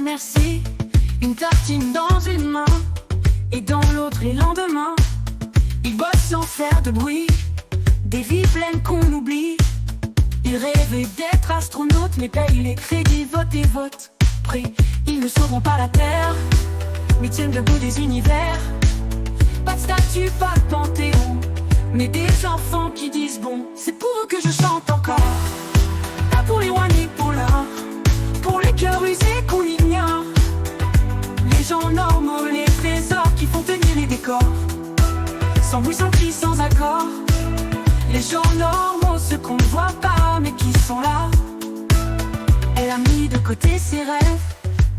merci. Une tartine dans une main et dans l'autre et lendemain. Ils bossent sans faire de bruit, des vies pleines qu'on oublie. Ils rêvaient d'être astronautes mais payent les crédits, vote et vote. Prêts, ils ne sauveront pas la terre, mais tiennent debout des univers. Pas de statue, pas de panthéon, mais des enfants qui disent bon, c'est pour eux que je chante encore. Pas pour les rois ni pour l'or, pour les cœurs usés qu'on ignore. Les gens normaux, les trésors qui font tenir les décors. Sans bruit, sans cri, sans accord. Les gens normaux, ceux qu'on ne voit pas mais qui sont là. Elle a mis de côté ses rêves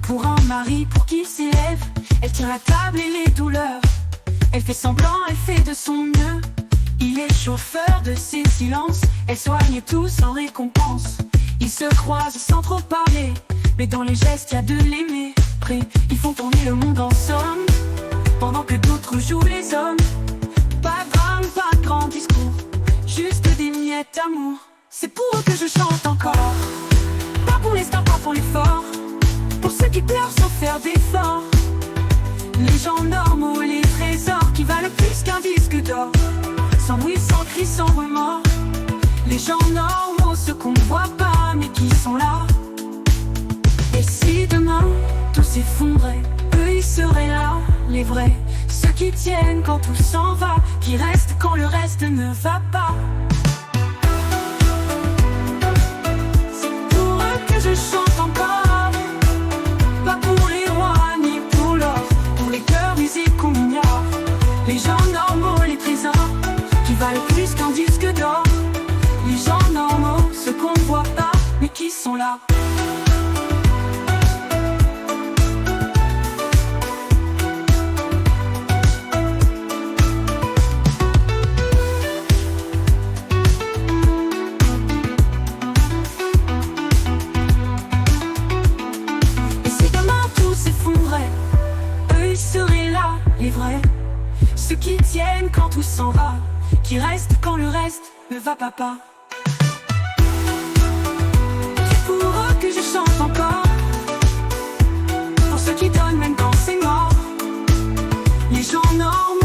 pour un mari pour qui s'élève. Elle tient la table et les douleurs. Elle fait semblant, elle fait de son mieux. Il est chauffeur de ses silences. Elle soigne tout sans récompense. Ils se croisent sans trop parler, mais dans les gestes y a de l'aimer. Prêts, ils font tourner le monde en somme, pendant que d'autres jouent les hommes. Pas de drame, pas de grand discours, juste des miettes d'amour. C'est pour eux que je chante encore. Pas pour les stars, pas pour les forts, pour ceux qui pleurent sans faire d'efforts. Les gens normaux, les trésors qui valent plus qu'un disque d'or. Sans bruit, sans cri, sans remords. Les gens normaux, ceux qu'on ne voit pas mais qui sont là. Et si demain tout s'effondrait, eux ils seraient là, les vrais. Ceux qui tiennent quand tout s'en va, qui restent quand le reste ne va pas. C'est pour eux que je chante encore. Pas pour les rois ni pour l'or, pour les cœurs usés qu'on ignore. Les gens normaux, les trésors qui valent plus qu'un disque d'or. Les gens normaux, ceux qu'on ne voit pas mais qui sont là. Les vrais, ceux qui tiennent quand tout s'en va, qui restent quand le reste ne va pas. C'est pour eux que je chante encore, pour ceux qui donnent même quand c'est mort. Les gens normaux